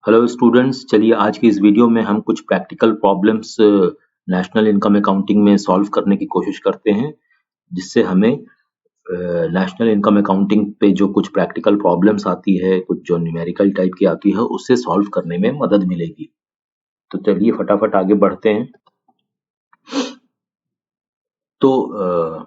Hello students, चलिए आज की इस वीडियो में हम कुछ practical problems national income accounting में सॉल्व करने की कोशिश करते हैं, जिससे हमें नेशनल इनकम अकाउंटिंग पे जो कुछ प्रैक्टिकल प्रॉब्लम्स आती है, कुछ जो न्यूमेरिकल टाइप की आती है, उससे सॉल्व करने में मदद मिलेगी। तो चलिए फटाफट आगे बढ़ते हैं। तो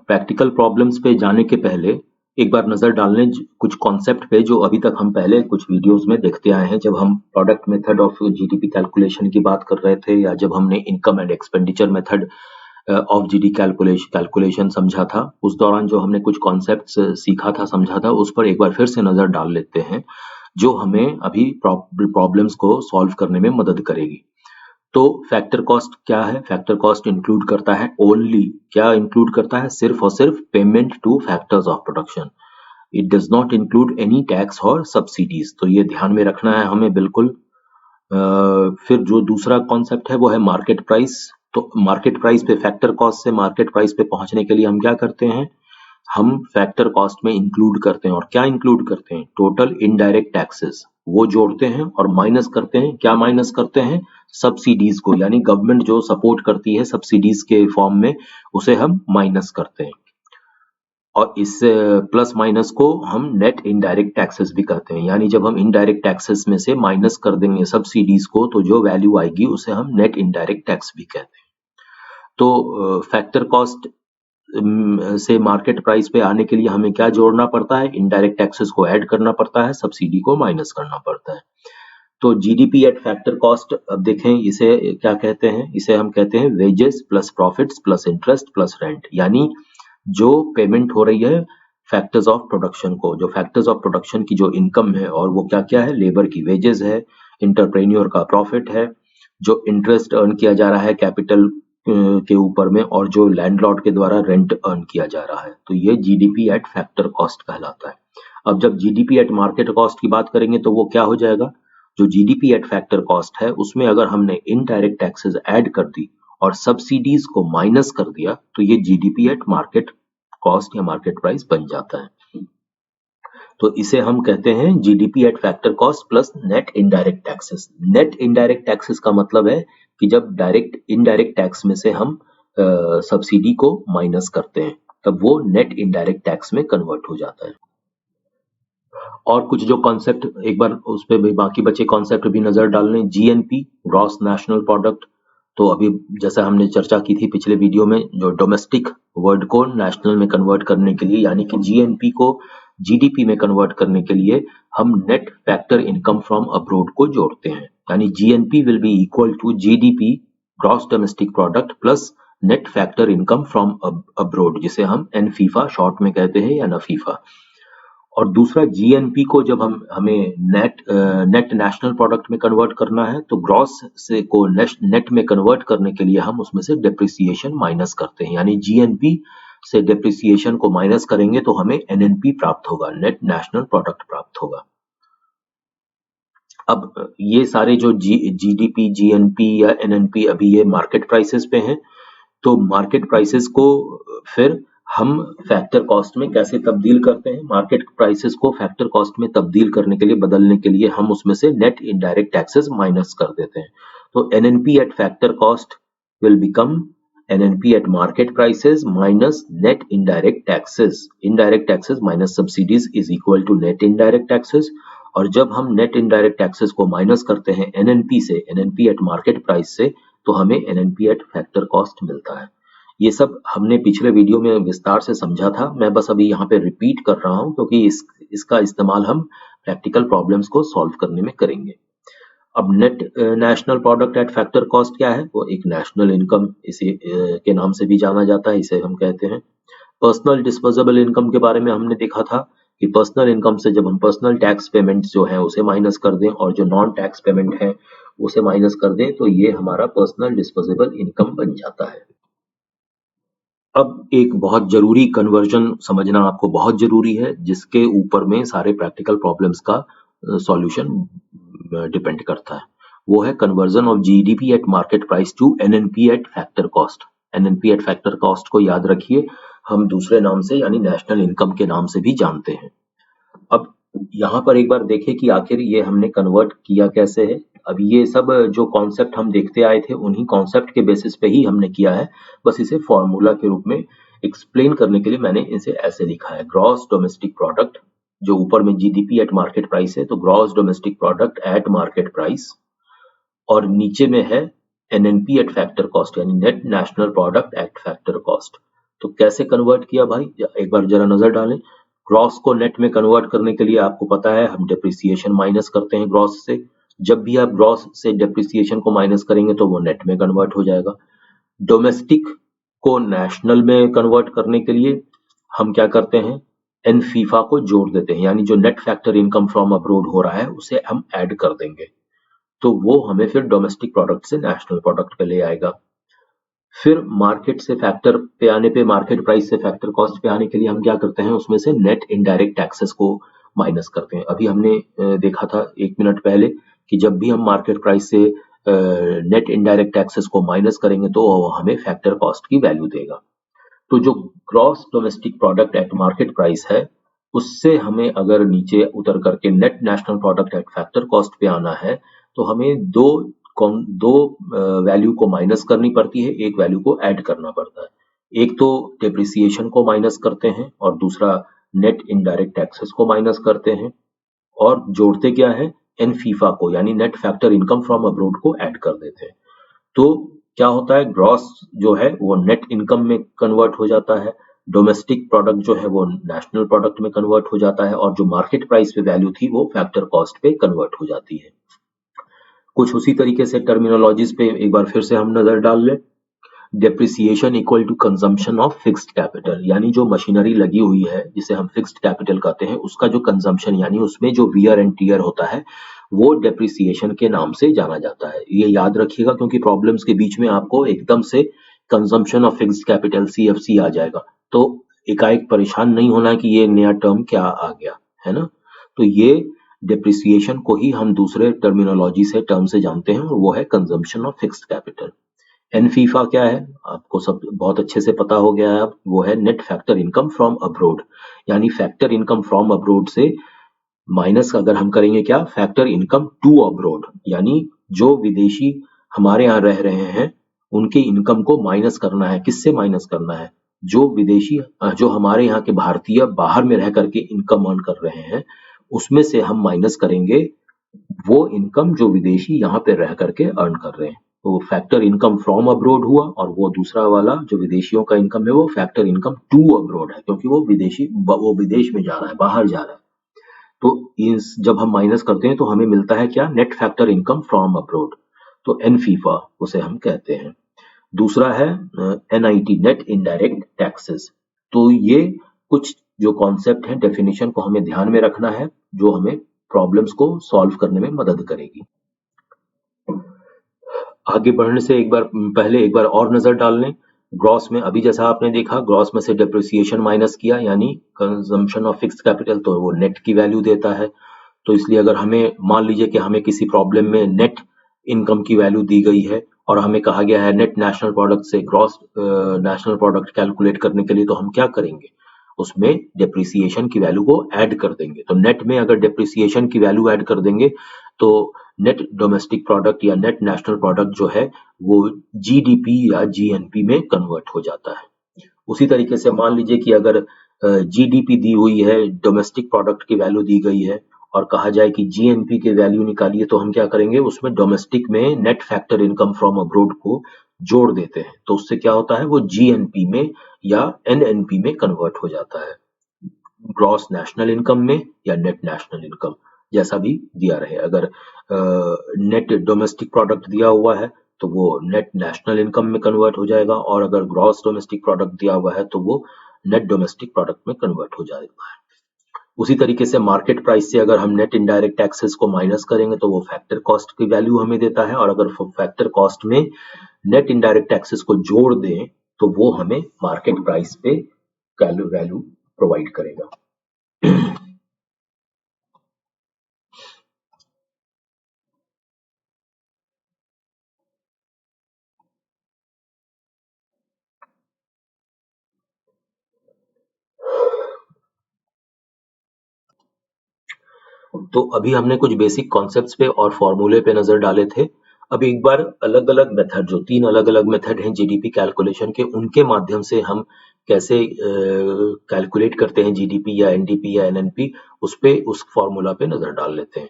प्रैक्टिकल प्रॉब्लम्स पे जाने के पहले एक बार नजर डालने कुछ कॉन्सेप्ट पे जो अभी तक हम पहले कुछ वीडियोस में देखते आए हैं। जब हम product method of GDP calculation की बात कर रहे थे, या जब हमने income and expenditure method of GD calculation समझा था, उस दौरान जो हमने कुछ कॉन्सेप्ट्स सीखा था, समझा था, उस पर एक बार फिर से नजर डाल लेते हैं, जो हमें अभी प्रॉब्लम्स को सॉल्व करने में मदद करेगी। तो फैक्टर कॉस्ट क्या है? फैक्टर कॉस्ट इंक्लूड करता है ओनली, क्या इंक्लूड करता है? सिर्फ और सिर्फ payment two factors of production. It does not include any tax और सब्सिडीज। तो ये ध्यान में रखना है हमें बिल्कुल। फिर जो दूसरा कॉन्सेप्ट है वो है मार्केट प्राइस। तो मार्केट प्राइस पे, फैक्टर कॉस्ट से मार्केट प्राइस पे पहुंचने के लिए हम क्या करते हैं? हम फैक्टर कॉस्ट में इंक्लूड करते हैं, और क्या इंक्लूड करते हैं? टोटल इनडायरेक्ट टैक्सेस वो जोड़ते हैं और माइनस करते हैं। क्या माइनस करते हैं? सब्सिडीज को, यानी गवर्नमेंट जो सपोर्ट करती है सब्सिडीज के फॉर्म में, उसे हम माइनस करते हैं। और इस प्लस माइनस को हम नेट इनडायरेक्ट टैक्सेस भी कहते हैं, यानी जब हम इनडायरेक्ट टैक्सेस में से माइनस कर देंगे सब्सिडीज को, तो जो वैल्यू आएगी उसे हम नेट इनडायरेक्ट टैक्स भी कहते हैं। तो फैक्टर कॉस्ट से मार्केट प्राइस पे आने के लिए हमें क्या जोड़ना पड़ता है? इनडायरेक्ट टैक्सेस को ऐड करना पड़ता है, सब्सिडी को माइनस करना पड़ता है। तो जीडीपी एट फैक्टर कॉस्ट, अब देखें इसे क्या कहते हैं? इसे हम कहते हैं wages plus profits plus interest plus rent, यानी जो पेमेंट हो रही है फैक्टर्स ऑफ प्रोडक्शन को, जो फैक्टर्स ऑफ प्रोडक्शन की जो इनकम है, और वो क्या क्या है? लेबर की वेजेस है, इंटरप्रेन्योर का प्रॉफिट है, जो इंटरेस्ट अर्न किया जा रहा है कैपिटल के ऊपर में, और जो लैंडलॉर्ड के द्वारा रेंट अर्न किया जा रहा है। तो ये जीडीपी एट फैक्टर कॉस्ट कहलाता है। अब जब जीडीपी एट मार्केट कॉस्ट की बात करेंगे तो वो क्या हो जाएगा? जो जीडीपी एट फैक्टर कॉस्ट है, उसमें अगर हमने इनडायरेक्ट टैक्सेस ऐड कर दी और सब्सिडीज को माइनस कर दिया, तो ये जीडीपी एट मार्केट कॉस्ट या मार्केट प्राइस बन जाता है। तो इसे हम कहते हैं GDP at factor cost plus net indirect taxes. Net indirect taxes का मतलब है कि जब डायरेक्ट इनडायरेक्ट टैक्स में से हम सब्सिडी को माइनस करते हैं, तब वो नेट इनडायरेक्ट टैक्स में कन्वर्ट हो जाता है। और कुछ जो कॉन्सेप्ट, एक बार उस पे भी बाकी बचे कॉन्सेप्ट भी नजर डाल लें। GNP, gross national product. तो अभी जैसा हमने चर्चा की थी पिछले वीडियो में, जो डोमेस्टिक वर्ड को नेशनल में कन्वर्ट करने के लिए, यानी कि जीएनपी को जीडीपी में कन्वर्ट करने के लिए हम net factor income from abroad को जोड़ते हैं। यानी GNP will be equal to GDP, gross domestic product, plus net factor income from abroad, जिसे हम एनफीफा शॉर्ट में कहते हैं, या नफीफा। और दूसरा जीएनपी को जब हमें नेट नेशनल प्रोडक्ट में कन्वर्ट करना है, तो ग्रॉस से को नेट में कन्वर्ट करने के लिए हम उसमें से डेप्रिसिएशन माइनस करते हैं। यानी जीएनपी से डेप्रिसिएशन को माइनस करेंगे तो हमें एनएनपी प्राप्त होगा, नेट नेशनल प्रोडक्ट प्राप्त होगा। अब ये सारे जो जीडीपी, जीएनपी या एनएनपी, अभी ये मार्केट प्राइसेस पे हैं। तो मार्केट प्राइसेस को फिर हम फैक्टर कॉस्ट में कैसे तब्दील करते हैं? मार्केट प्राइसेस को फैक्टर कॉस्ट में तब्दील करने के लिए, बदलने के लिए, हम उसमें से नेट इनडायरेक्ट टैक्सेस माइनस कर देते हैं। तो NNP at factor cost will become NNP at market prices minus net indirect taxes. Indirect taxes minus subsidies is equal to net indirect taxes. और जब हम नेट इनडायरेक्ट टैक्सेस को minus करते हैं एनएनपी से, एनएनपी एट मार्केट प्राइस से, तो हमें एनएनपी एट फैक्टर कॉस्ट मिलता है। ये सब हमने पिछले वीडियो में विस्तार से समझा था, मैं बस अभी यहाँ पे रिपीट कर रहा हूँ, क्योंकि इसका इस्तेमाल हम प्रैक्टिकल प्रॉब्लम्स को सॉल्व करने में करेंगे। अब net national product at factor cost क्या है? वो एक नेशनल इनकम इसे के नाम से भी जाना जाता है, इसे हम कहते हैं। पर्सनल डिस्पोजेबल इनकम के बारे में हमने देखा था कि पर्सनल इनकम से जब हम पर्सनल टैक्स पेमेंट जो है उसे माइनस कर दें, और जो नॉन टैक्स पेमेंट है उसे माइनस कर दें, तो ये हमारा पर्सनल डिस्पोजेबल इनकम बन जाता है। अब एक बहुत जरूरी कन्वर्जन समझना आपको बहुत जरूरी है, जिसके ऊपर में सारे प्रैक्टिकल प्रॉब्लम्स का सॉल्यूशन डिपेंड करता है। वो है conversion of GDP at market price to NNP at factor cost. NNP at factor cost को याद रखिए, हम दूसरे नाम से यानी नेशनल इनकम के नाम से भी जानते हैं। अब यहाँ पर एक बार देखें कि आखिर ये हमने कन्वर्ट किया कैसे है। अब ये सब जो कॉन्सेप्ट हम देखते आए थे उन्हीं कॉन्सेप्ट के बेसिस पे ही हमने किया है, बस इसे फॉर्मूला के रूप में एक्सप्लेन करने के लिए मैंने इसे ऐसे लिखा है। ग्रॉस डोमेस्टिक प्रोडक्ट, जो ऊपर में जीडीपी एट मार्केट प्राइस है, तो gross domestic product eight market price, और नीचे में है एनएनपी एट फैक्टर कॉस्ट, यानी net national product at factor cost. तो कैसे कन्वर्ट किया भाई, एक बार जरा नजर डालें। ग्रॉस को नेट में कन्वर्ट करने के लिए आपको पता है हम डेप्रिसिएशन माइनस करते हैं ग्रॉस से। जब भी आप ग्रॉस से डेप्रिसिएशन को माइनस करेंगे तो वो नेट में कन्वर्ट हो जाएगा। डोमेस्टिक को नेशनल में कन्वर्ट करने के लिए हम क्या करते हैं, एन फीफा को जोड़ देते हैं, यानी जो net factor income from abroad हो रहा है उसे हम ऐड कर देंगे, तो वो हमें फिर डोमेस्टिक प्रोडक्ट से नेशनल प्रोडक्ट पे ले आएगा। फिर मार्केट से फैक्टर पे आने पे, मार्केट प्राइस से फैक्टर कॉस्ट पे आने के लिए हम क्या करते हैं, उसमें से नेट इनडायरेक्ट टैक्सेस को माइनस करते हैं। अभी हमने देखा था 1 मिनट पहले कि जब भी हम मार्केट प्राइस से नेट इनडायरेक्ट टैक्सेस को माइनस करेंगे तो हमें फैक्टर कॉस्ट की वैल्यू देगा। तो जो gross domestic product eight market price है, उससे हमें अगर नीचे उतर करके net national product at factor cost पे आना है, तो हमें दो वैल्यू को माइनस करनी पड़ती है, एक वैल्यू को ऐड करना पड़ता है। एक तो डेप्रिसिएशन को माइनस करते हैं और दूसरा नेट इनडायरेक्ट टैक्सेस को माइनस करते हैं, और जोड़ते क्या है, एन फीफा को, यानी net factor income from abroad को ऐड कर देते हैं। तो क्या होता है, ग्रॉस जो है वो नेट इनकम में कन्वर्ट हो जाता है, डोमेस्टिक प्रोडक्ट जो है वो नेशनल प्रोडक्ट में कन्वर्ट हो जाता है, और जो मार्केट प्राइस पे वैल्यू थी वो फैक्टर कॉस्ट पे कन्वर्ट हो जाती है। कुछ उसी तरीके से टर्मिनोलॉजीज पे एक बार फिर से हम नजर डाल लें। Depreciation equal to consumption of fixed capital, यानी जो मशीनरी लगी हुई है जिसे हम फिक्स्ड कैपिटल कहते हैं, उसका जो कंजम्पशन यानी उसमें जो वियर एंड टीयर होता है वो डेप्रिसिएशन के नाम से जाना जाता है। ये याद रखिएगा क्योंकि प्रॉब्लम्स के बीच में आपको एकदम से consumption of fixed capital CFC आ जाएगा, तो एकाएक परेशान नहीं होना कि ये नया टर्म क्या आ गया है ना। तो ये डेप्रिसिएशन को ही हम दूसरे टर्मिनोलॉजी से टर्म से जानते हैं, और वो है consumption of fixed capital. NFIA क्या है, आपको सब बहुत अच्छे से पता हो गया है अब, वो है net factor income from abroad, यानी फैक्टर इनकम फ्रॉम अब्रोड से माइनस अगर हम करेंगे क्या, फैक्टर इनकम टू अब्रोड, यानी जो विदेशी हमारे यहाँ रह रहे हैं उनके इनकम को माइनस करना है। किससे माइनस करना है, जो विदेशी जो हमारे यहाँ के भारतीय बाहर में रह करके इनकम अर्न कर रहे हैं, उसमें से हम माइनस करेंगे वो इनकम जो विदेशी यहाँ पे रह करके अर्न कर रहे हैं। तो फैक्टर इनकम फ्रॉम अब्रोड हुआ, और वो दूसरा वाला जो विदेशियों का इनकम है वो फैक्टर इनकम टू अब्रोड है, क्योंकि वो विदेश में जा रहा है, बाहर जा रहा है। तो इस जब हम माइनस करते हैं तो हमें मिलता है क्या, net factor income from abroad, तो एन फीफा उसे हम कहते हैं। दूसरा है एनआईटी, नेट इनडायरेक्ट टैक्सेस। तो ये कुछ जो कॉन्सेप्ट है, डेफिनेशन को हमें ध्यान में रखना है, जो हमें प्रॉब्लम्स को सॉल्व करने में मदद करेगी। आगे बढ़ने से एक बार पहले एक बार और नजर डाल लें। ग्रॉस में अभी जैसा आपने देखा, ग्रॉस में से डेप्रिसिएशन माइनस किया यानी कंजम्पशन ऑफ फिक्स्ड कैपिटल, तो वो नेट की वैल्यू देता है। तो इसलिए अगर हमें मान लीजिए कि हमें किसी प्रॉब्लम में नेट इनकम की वैल्यू दी गई है और हमें कहा गया है नेट नेशनल प्रोडक्ट से ग्रॉस नेशनल प्रोडक्ट कैलकुलेट करने के लिए, तो हम क्या करेंगे, उसमें डेप्रिसिएशन की वैल्यू को ऐड कर देंगे। तो नेट में अगर डेप्रिसिएशन की वैल्यू ऐड कर देंगे तो नेट डोमेस्टिक प्रोडक्ट या नेट नेशनल प्रोडक्ट जो है वो जीडीपी या जीएनपी में कन्वर्ट हो जाता है। उसी तरीके से मान लीजिए कि अगर जीडीपी दी हुई है, डोमेस्टिक प्रोडक्ट की वैल्यू दी गई है, और कहा जाए कि जीएनपी की वैल्यू निकालिए, तो हम क्या करेंगे, उसमें डोमेस्टिक में net factor income from abroad को जोड़ देते हैं, तो उससे क्या होता है, वो जीएनपी में या एनएनपी में कन्वर्ट हो जाता है, ग्रॉस नेशनल इनकम में या नेट नेशनल इनकम, जैसा भी दिया रहे। अगर नेट डोमेस्टिक प्रोडक्ट दिया हुआ है तो वो नेट नेशनल इनकम में कन्वर्ट हो जाएगा, और अगर ग्रॉस डोमेस्टिक प्रोडक्ट दिया हुआ है तो वो नेट डोमेस्टिक प्रोडक्ट में कन्वर्ट हो जाएगा। उसी तरीके से मार्केट प्राइस से अगर हम नेट इनडायरेक्ट टैक्सेस को माइनस करेंगे तो वो फैक्टर कॉस्ट की वैल्यू हमें देता है, और अगर फैक्टर कॉस्ट में नेट इनडायरेक्ट टैक्सेस को जोड़ दें तो वो हमें मार्केट प्राइस पे वैल्यू प्रोवाइड करेगा। तो अभी हमने कुछ बेसिक कॉन्सेप्ट्स पे और फॉर्मूले पे नजर डाले थे। अब एक बार अलग अलग मेथड, जो 3 अलग अलग मेथड हैं जीडीपी कैलकुलेशन के, उनके माध्यम से हम कैसे कैलकुलेट करते हैं जीडीपी या एनडीपी या एनएनपी, उस फॉर्मूला पे नजर डाल लेते हैं।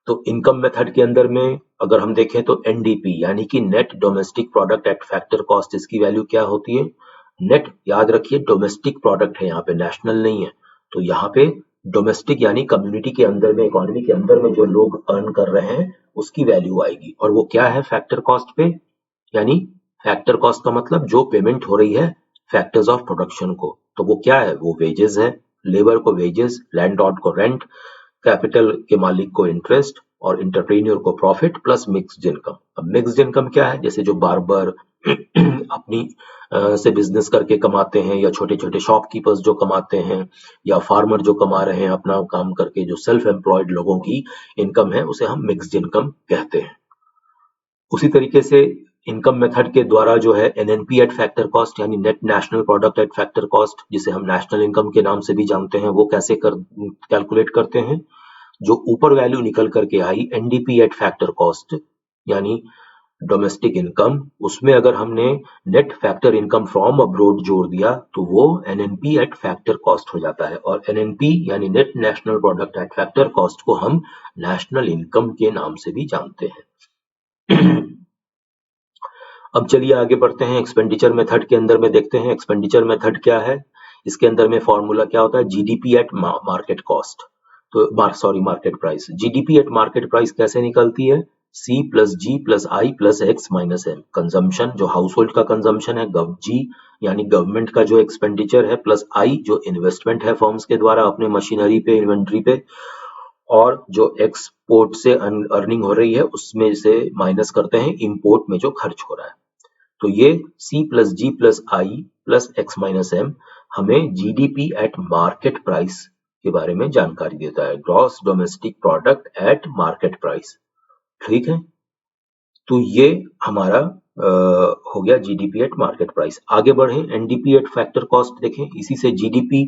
तो इनकम मेथड के अंदर में अगर हम देखें तो एनडीपी यानी कि net domestic product at factor cost, इसकी वैल्यू क्या होती है? नेट, याद रखिए डोमेस्टिक प्रोडक्ट है, यहाँ पे नेशनल नहीं है। तो यहाँ पे डोमेस्टिक यानी कम्युनिटी के अंदर में, इकोनॉमी के अंदर में जो लोग अर्न कर रहे हैं उसकी वैल्यू आएगी। और वो क्या है फैक्टर कॉस्ट पे? यानी फैक्टर कॉस्ट का मतलब जो पेमेंट हो रही है फैक्टर्स ऑफ प्रोडक्शन को। तो वो क्या है? वो वेजेस है, लेबर को वेजेस, लैंडलॉर्ड को रेंट, कैपिटल के मालिक को इंटरेस्ट और इंटरप्रेन्योर को प्रॉफिट, प्लस मिक्स्ड इनकम। अब मिक्स्ड इनकम क्या है? जैसे जो बार्बर अपनी से बिजनेस करके कमाते हैं, या छोटे छोटे शॉपकीपर्स जो कमाते हैं, या फार्मर जो कमा रहे हैं अपना काम करके, जो सेल्फ एम्प्लॉयड लोगों की इनकम है, उसे हम मिक्स्ड इनकम कहते हैं। उसी तरीके से इनकम मेथड के द्वारा जो है एनएनपी एट फैक्टर कॉस्ट यानी net national product at factor cost, जिसे हम नेशनल इनकम के नाम से भी जानते हैं, वो कैसे कैलकुलेट करते हैं? जो ऊपर वैल्यू निकल करके आई एनडीपी एट फैक्टर कॉस्ट यानी डोमेस्टिक इनकम, उसमें अगर हमने net factor income from abroad जोड़ दिया तो वो एनएनपी एट फैक्टर कॉस्ट हो जाता है। और एनएनपी यानी net national product at factor cost को हम नेशनल इनकम के नाम से भी जानते हैं। अब चलिए आगे बढ़ते हैं एक्सपेंडिचर मेथड के अंदर में, देखते हैं एक्सपेंडिचर मेथड क्या है। इसके अंदर में फॉर्मूला क्या होता है? जीडीपी एट मार्केट कॉस्ट, तो market price. GDP at market price कैसे निकलती है? C plus G plus I plus X minus M. Consumption, जो हाउस होल्ड का कंजम्पशन है, जी यानी गवर्नमेंट का जो एक्सपेंडिचर है, प्लस आई जो इन्वेस्टमेंट है फर्म्स के द्वारा अपने मशीनरी पे, इन्वेंट्री पे, और जो एक्सपोर्ट से अर्निंग हो रही है उसमें से माइनस करते हैं इंपोर्ट में जो खर्च हो रहा है। तो ये C plus G plus I plus X minus M हमें जीडीपी एट मार्केट प्राइस के बारे में जानकारी देता है, gross domestic product eight market price. ठीक है, तो ये हमारा हो गया जीडीपी एट मार्केट प्राइस। आगे बढ़े, एनडीपी एट फैक्टर कॉस्ट देखें। इसी से जीडीपी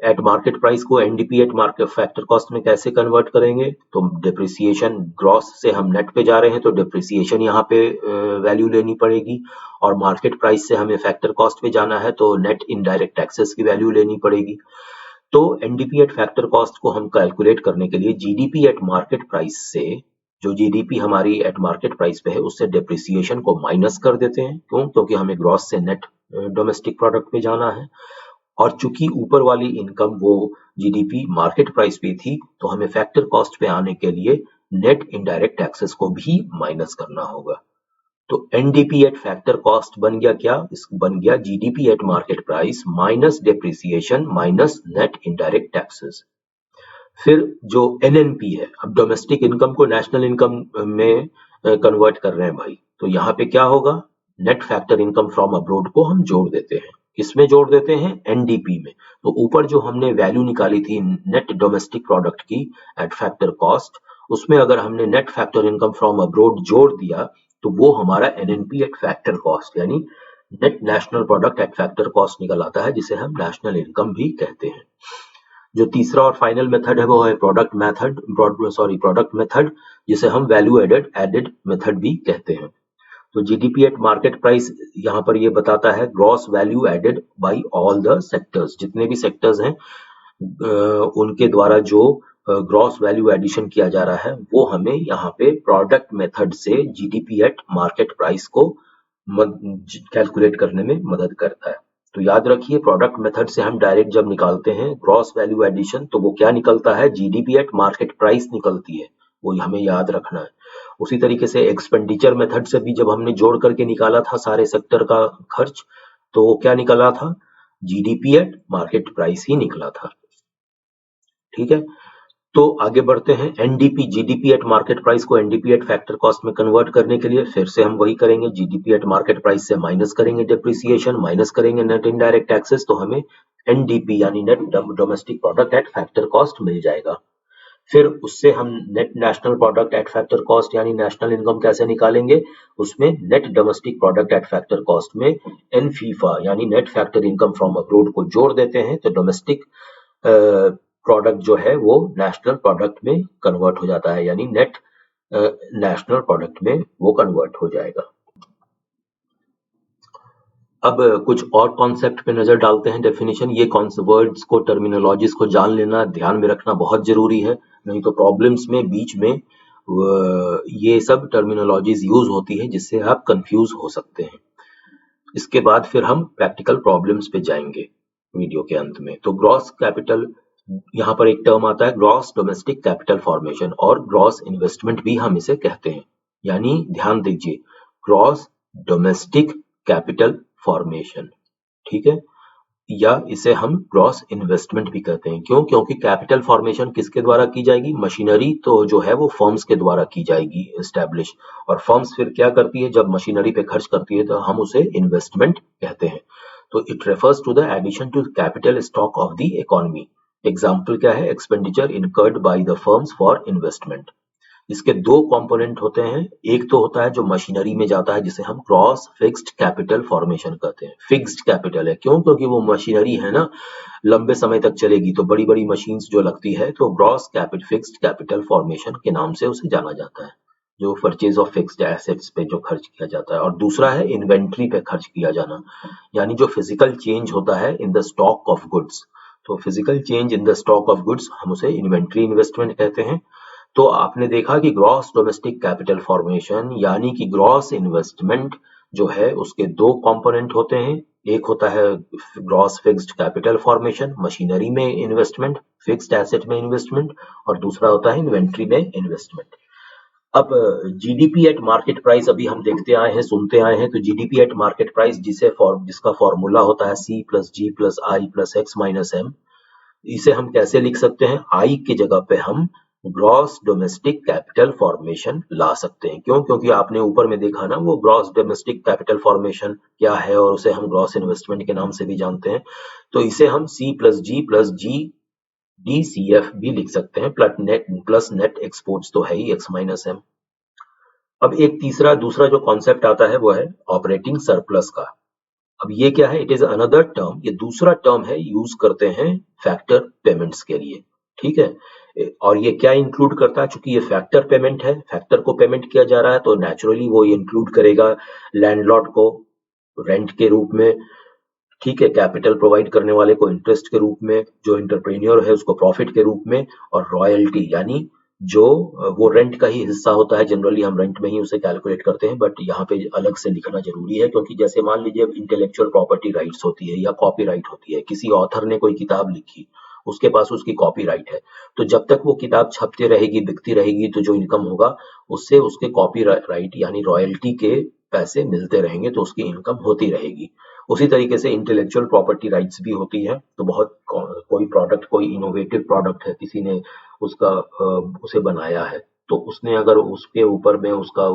एट मार्केट प्राइस को NDP eight market factor cost में कैसे कन्वर्ट करेंगे? तो डिप्रिसिएशन, ग्रॉस से हम नेट पे जा रहे हैं तो डिप्रिसिएशन यहाँ पे वैल्यू लेनी पड़ेगी, और मार्केट प्राइस से हमें फैक्टर कॉस्ट पे जाना है तो नेट इनडायरेक्ट टैक्सेस की वैल्यू लेनी पड़ेगी। तो एनडीपी एट फैक्टर कॉस्ट को हम कैलकुलेट करने के लिए जीडीपी एट मार्केट प्राइस से, जो जीडीपी हमारी एट मार्केट प्राइस पे है, उससे डिप्रिसिएशन को माइनस कर देते हैं। क्यों? क्योंकि हमें ग्रॉस से नेट डोमेस्टिक प्रोडक्ट पे जाना है, और चूंकि ऊपर वाली इनकम वो जीडीपी मार्केट प्राइस पे थी, तो हमें फैक्टर कॉस्ट पे आने के लिए नेट इनडायरेक्ट टैक्सेस को भी माइनस करना होगा। तो एनडीपी एट फैक्टर कॉस्ट बन गया क्या? बन गया GDP at market price minus depreciation minus net indirect taxes. फिर जो एनएनपी है, अब डोमेस्टिक इनकम को नेशनल इनकम में कन्वर्ट कर रहे हैं भाई, तो यहाँ पे क्या होगा? Net factor income from abroad को हम जोड़ देते हैं। किसमें जोड़ देते हैं? एनडीपी में। तो ऊपर जो हमने वैल्यू निकाली थी नेट डोमेस्टिक प्रोडक्ट की एट फैक्टर कॉस्ट, उसमें अगर हमने net factor income from abroad जोड़ दिया तो वो हमारा एनएनपी एट फैक्टर कॉस्ट यानी net national product at factor cost निकल आता है, जिसे हम नेशनल इनकम भी कहते हैं। जो तीसरा और फाइनल मेथड है वो है प्रोडक्ट मेथड, जिसे हम वैल्यू एडेड मेथड भी कहते हैं। तो जीडीपी एट मार्केट प्राइस यहाँ पर ये बताता है gross value added by all the sectors, जितने भी सेक्टर्स हैं उनके द्वारा जो ग्रॉस वैल्यू एडिशन किया जा रहा है वो हमें यहाँ पे प्रोडक्ट मेथड से जीडीपी एट मार्केट प्राइस को कैलकुलेट करने में मदद करता है। तो याद रखिए, प्रोडक्ट मेथड से हम डायरेक्ट जब निकालते हैं ग्रॉस वैल्यू एडिशन, तो वो क्या निकलता है? जीडीपी एट मार्केट प्राइस निकलती है, वो हमें याद रखना है। उसी तरीके से एक्सपेंडिचर मेथड से भी जब हमने जोड़ करके निकाला था सारे सेक्टर का खर्च, तो वो क्या निकला था? जीडीपी एट मार्केट प्राइस ही निकला था। ठीक है, तो आगे बढ़ते हैं। NDP, GDP at market price को एनडीपी एट फैक्टर कॉस्ट में कन्वर्ट करने के लिए फिर से हम वही करेंगे, जीडीपी एट मार्केट प्राइस से माइनस करेंगे डिप्रिसिएशन, माइनस करेंगे नेट इनडायरेक्ट टैक्सेस, तो हमें एनडीपी यानी net domestic product at factor cost मिल जाएगा। फिर उससे हम net national product at factor cost यानी नेशनल इनकम कैसे निकालेंगे? उसमें net domestic product at factor cost में एनफीफा यानी net factor income from abroad को जोड़ देते हैं, तो डोमेस्टिक प्रोडक्ट जो है वो नेशनल प्रोडक्ट में कन्वर्ट हो जाता है, यानी नेट नेशनल प्रोडक्ट में वो कन्वर्ट हो जाएगा। अब कुछ और कॉन्सेप्ट पे नजर डालते हैं। डेफिनेशन, ये वर्ड्स को, टर्मिनोलॉजीज को जान लेना, ध्यान में रखना बहुत जरूरी है, नहीं तो प्रॉब्लम्स में बीच में ये सब टर्मिनोलॉजीज यूज होती है जिससे आप कंफ्यूज हो सकते हैं। इसके बाद फिर हम प्रैक्टिकल प्रॉब्लम्स पे जाएंगे वीडियो के अंत में। तो ग्रॉस कैपिटल, यहाँ पर एक टर्म आता है ग्रॉस डोमेस्टिक कैपिटल फॉर्मेशन, और ग्रॉस इन्वेस्टमेंट भी हम इसे कहते हैं। यानी ध्यान दीजिए, ग्रॉस डोमेस्टिक कैपिटल फॉर्मेशन, ठीक है, या इसे हम ग्रॉस इन्वेस्टमेंट भी कहते हैं। क्यों? क्योंकि कैपिटल फॉर्मेशन किसके द्वारा की जाएगी? मशीनरी तो जो है वो फर्म्स के द्वारा की जाएगी एस्टैब्लिश, और फर्म्स फिर क्या करती है? जब मशीनरी पे खर्च करती है तो हम उसे इन्वेस्टमेंट कहते हैं। तो it refers to the addition to capital stock of the economy. Example क्या है? Expenditure incurred by the firms for investment. इसके दो कंपोनेंट होते हैं, एक तो होता है जो मशीनरी में जाता है जिसे हम ग्रॉस फिक्स्ड कैपिटल फॉर्मेशन कहते हैं। फिक्स्ड कैपिटल है, क्यों? क्योंकि वो मशीनरी है ना, लंबे समय तक चलेगी, तो बड़ी बड़ी मशीन्स जो लगती है तो ग्रॉस फिक्स्ड कैपिटल फॉर्मेशन के नाम से उसे जाना जाता है, जो परचेज ऑफ फिक्स्ड एसेट्स पे जो खर्च किया जाता है। और दूसरा है इन्वेंट्री पे खर्च किया जाना, यानी जो फिजिकल चेंज होता है in the stock of goods. तो physical change in the stock of goods हम उसे इन्वेंट्री इन्वेस्टमेंट कहते हैं। तो आपने देखा कि ग्रॉस डोमेस्टिक कैपिटल फॉर्मेशन यानी कि ग्रॉस इन्वेस्टमेंट जो है उसके दो कंपोनेंट होते हैं। एक होता है gross fixed capital formation, machinery में इन्वेस्टमेंट, फिक्स्ड एसेट में इन्वेस्टमेंट, और दूसरा होता है इन्वेंट्री में इन्वेस्टमेंट। अब जीडीपी एट मार्केट प्राइस अभी हम देखते आए हैं, सुनते आए हैं। तो जीडीपी एट मार्केट प्राइस जिसका फॉर्मूला होता है C plus G plus I plus X minus M, इसे हम कैसे लिख सकते हैं? I की जगह पे हम ग्रॉस डोमेस्टिक कैपिटल फॉर्मेशन ला सकते हैं। क्यों? क्योंकि आपने ऊपर में देखा ना वो ग्रॉस डोमेस्टिक कैपिटल फॉर्मेशन क्या है, और उसे हम ग्रॉस इन्वेस्टमेंट के नाम से भी जानते हैं। तो इसे हम C प्लस G DCF भी लिख सकते हैं, प्लस नेट एक्सपोर्ट्स तो है ही X माइनस M। अब एक दूसरा जो कॉन्सेप्ट आता है वो है ऑपरेटिंग सरप्लस का। अब ये क्या है? इट इज अनदर टर्म, ये दूसरा टर्म है, यूज करते हैं फैक्टर पेमेंट्स के लिए, ठीक है। और ये क्या इंक्लूड करता है? चूंकि ये फैक्टर पेमेंट है, फैक्टर को पेमेंट किया जा रहा है, तो नेचुरली वो इंक्लूड करेगा लैंडलॉर्ड को रेंट के रूप में, ठीक है, कैपिटल प्रोवाइड करने वाले को इंटरेस्ट के रूप में, जो एंटरप्रेन्योर है उसको प्रॉफिट के रूप में, और रॉयल्टी यानी जो वो रेंट का ही हिस्सा होता है। जनरली हम रेंट में ही उसे कैलकुलेट करते हैं, बट यहाँ पे अलग से लिखना जरूरी है, क्योंकि जैसे मान लीजिए इंटेलेक्चुअल प्रॉपर्टी राइट्स होती है या कॉपीराइट होती है, किसी ऑथर ने कोई किताब लिखी, उसके पास उसकी कॉपीराइट है, तो जब तक वो किताब छपती रहेगी, बिकती रहेगी, तो जो इनकम होगा उससे उसके कॉपीराइट यानी रॉयल्टी के पैसे मिलते रहेंगे, तो उसकी इनकम होती रहेगी। उसी तरीके से इंटेलेक्चुअल प्रॉपर्टी राइट्स भी होती है। तो बहुत कोई प्रोडक्ट, कोई इनोवेटिव प्रोडक्ट है, किसी ने उसे बनाया है, तो उसने अगर उसके ऊपर में उसका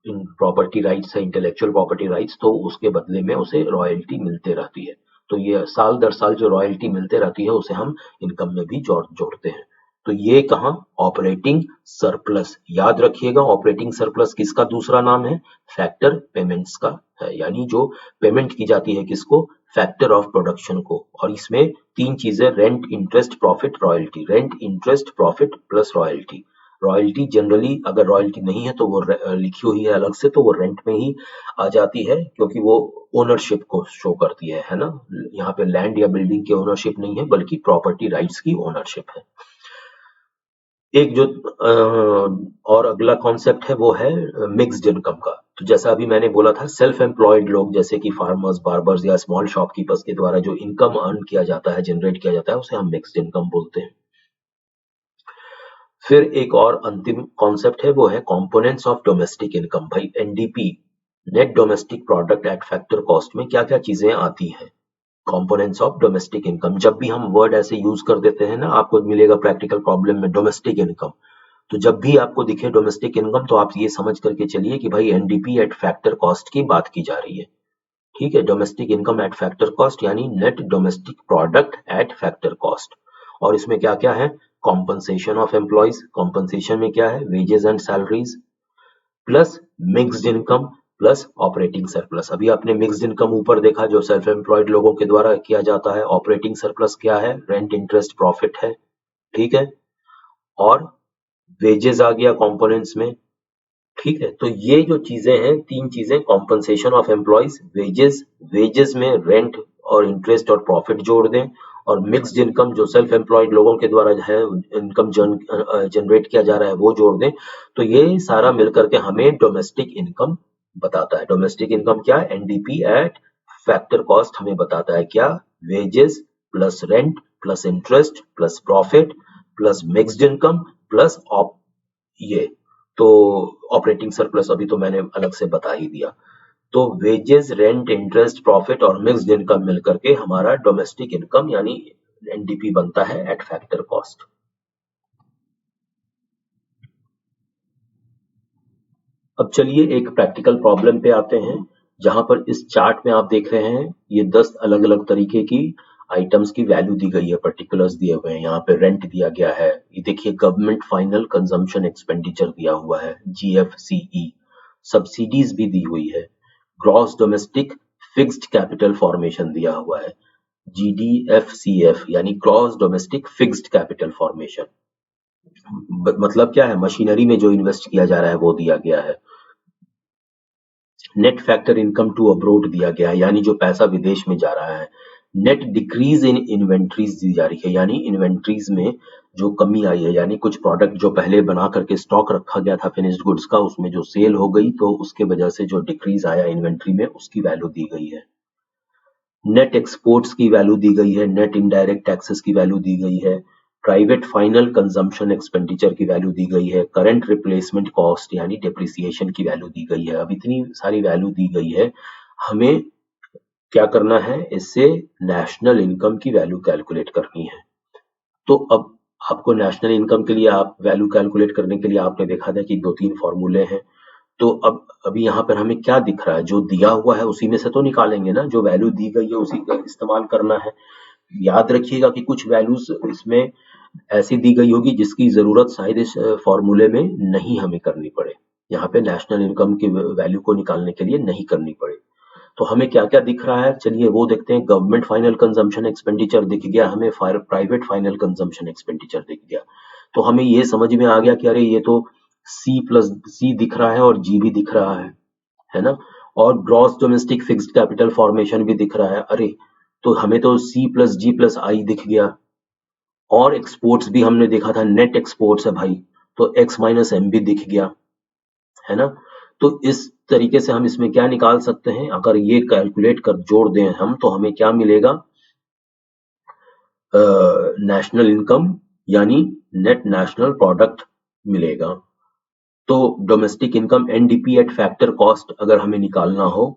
प्रॉपर्टी राइट्स है, इंटेलेक्चुअल प्रॉपर्टी राइट्स, तो उसके बदले में उसे रॉयल्टी मिलते रहती है। तो ये साल दर साल जो रॉयल्टी मिलते रहती है उसे हम इनकम में भी जोड़ते हैं। तो ये कहा ऑपरेटिंग सरप्लस, याद रखिएगा ऑपरेटिंग सरप्लस किसका दूसरा नाम है? फैक्टर पेमेंट्स का है, यानी जो पेमेंट की जाती है किसको? फैक्टर ऑफ प्रोडक्शन को। और इसमें तीन चीजें, rent, interest, profit, royalty. Rent, interest, profit plus royalty. Royalty generally अगर रॉयल्टी नहीं है तो वो लिखी हुई है अलग से, तो वो रेंट में ही आ जाती है, क्योंकि वो ओनरशिप को शो करती है ना। यहाँ पे लैंड या बिल्डिंग की ओनरशिप नहीं है, बल्कि प्रॉपर्टी राइट्स की ओनरशिप है। एक जो और अगला कॉन्सेप्ट है वो है मिक्स्ड इनकम का। तो जैसा अभी मैंने बोला था, सेल्फ एम्प्लॉयड लोग जैसे कि फार्मर्स, बार्बर्स या स्मॉल शॉपकीपर्स के द्वारा जो इनकम अर्न किया जाता है, जनरेट किया जाता है, उसे हम मिक्स्ड इनकम बोलते हैं। फिर एक और अंतिम कॉन्सेप्ट है वो है कंपोनेंट्स ऑफ डोमेस्टिक इनकम। भाई NDP, net domestic product at factor cost में क्या क्या चीजें आती हैं? Components of domestic income. जब भी हम वर्ड ऐसे यूज कर देते हैं ना, आपको मिलेगा प्रैक्टिकल प्रॉब्लम में डोमेस्टिक इनकम। तो जब भी आपको दिखे डोमेस्टिक इनकम, तो आप ये समझ करके चलिए कि भाई एनडीपी एट फैक्टर कॉस्ट की बात की जा रही है, ठीक है। Domestic income at factor cost यानी net domestic product at factor cost. और इसमें क्या क्या है? कॉम्पनसेशन ऑफ एम्प्लॉइज, कॉम्पनसेशन में क्या है? Wages and salaries, plus mixed income, plus operating surplus. अभी आपने मिक्स्ड इनकम ऊपर देखा जो सेल्फ एम्प्लॉयड लोगों के द्वारा किया जाता है। ऑपरेटिंग सरप्लस क्या है? रेंट, इंटरेस्ट, प्रॉफिट है। ठीक है, और वेजेस आ गया कंपोनेंट्स में, ठीक है। तो ये जो चीजें हैं, तीन चीजें, compensation of employees, wages, wages में रेंट और इंटरेस्ट और प्रॉफिट जोड़ दें, और मिक्स्ड इनकम जो सेल्फ एम्प्लॉयड लोगों के द्वारा जो है इनकम जनरेट किया जा रहा है वो जोड़ दें। तो ये सारा मिलकर के हमें डोमेस्टिक इनकम बताता है। डोमेस्टिक इनकम क्या है? एनडीपी एट फैक्टर कॉस्ट हमें बताता है क्या? Wages plus rent plus interest plus profit plus mixed income plus ये तो ऑपरेटिंग सरप्लस अभी तो मैंने अलग से बता ही दिया। तो वेजेस, रेंट, इंटरेस्ट, प्रॉफिट और मिक्स्ड इनकम मिलकर के हमारा डोमेस्टिक इनकम यानी एनडीपी बनता है एट फैक्टर कॉस्ट। अब चलिए एक प्रैक्टिकल प्रॉब्लम पे आते हैं, जहां पर इस चार्ट में आप देख रहे हैं ये 10 अलग अलग तरीके की आइटम्स की वैल्यू दी गई है, पर्टिकुलर्स दिए हुए हैं। यहाँ पे रेंट दिया गया है, ये देखिए गवर्नमेंट फाइनल कंजम्पशन एक्सपेंडिचर दिया हुआ है GFCE, सब्सिडीज भी दी हुई है, gross domestic fixed capital formation दिया हुआ है GDFCF यानी gross domestic fixed capital formation, मतलब क्या है? मशीनरी में जो इन्वेस्ट किया जा रहा है वो दिया गया है। Net factor income to abroad दिया गया है, यानी जो पैसा विदेश में जा रहा है। नेट डिक्रीज इन इन्वेंट्रीज दी जा रही है, यानी इन्वेंट्रीज में जो कमी आई है, यानी कुछ प्रोडक्ट जो पहले बना करके स्टॉक रखा गया था फिनिश्ड गुड्स का, उसमें जो सेल हो गई तो उसके वजह से जो डिक्रीज आया इन्वेंट्री में उसकी वैल्यू दी गई है। नेट एक्सपोर्ट्स की वैल्यू दी गई है, नेट इनडायरेक्ट टैक्सेस की वैल्यू दी गई है, प्राइवेट फाइनल कंजम्पशन एक्सपेंडिचर की वैल्यू दी गई है, करंट रिप्लेसमेंट कॉस्ट यानी डिप्रिसिएशन की वैल्यू दी गई है। अब इतनी सारी वैल्यू दी गई है, हमें क्या करना है? इससे नेशनल इनकम की वैल्यू कैलकुलेट करनी है। तो अब आपको नेशनल इनकम के लिए आप वैल्यू कैलकुलेट करने के लिए आपने देखा था कि 2-3 फॉर्मूले हैं। तो अब अभी यहाँ पर हमें क्या दिख रहा है? जो दिया हुआ है उसी में से तो निकालेंगे ना, जो वैल्यू दी गई है उसी का इस्तेमाल करना है। याद रखिएगा कि कुछ वैल्यूज इसमें ऐसी दी गई होगी जिसकी जरूरत शायद इस फॉर्मूले में नहीं हमें करनी पड़े, यहाँ पे नेशनल इनकम की वैल्यू को निकालने के लिए नहीं करनी पड़े। तो हमें क्या क्या दिख रहा है? चलिए वो देखते हैं। गवर्नमेंट फाइनल कंजम्पशन एक्सपेंडिचर दिख गया हमें, प्राइवेट फाइनल कंजम्पशन एक्सपेंडिचर दिख गया। तो हमें ये समझ में आ गया कि अरे ये तो C दिख रहा है और G भी दिख रहा है ना, और gross domestic fixed capital formation भी दिख रहा है। अरे तो हमें तो C+G+I दिख गया, और एक्सपोर्ट्स भी हमने देखा था, नेट एक्सपोर्ट्स है भाई, तो X-M भी दिख गया, है ना। तो इस तरीके से हम इसमें क्या निकाल सकते हैं? अगर ये कैलकुलेट कर जोड़ दें हम तो हमें क्या मिलेगा? नेशनल इनकम यानी नेट नेशनल प्रोडक्ट मिलेगा। तो domestic income NDP at factor cost अगर हमें निकालना हो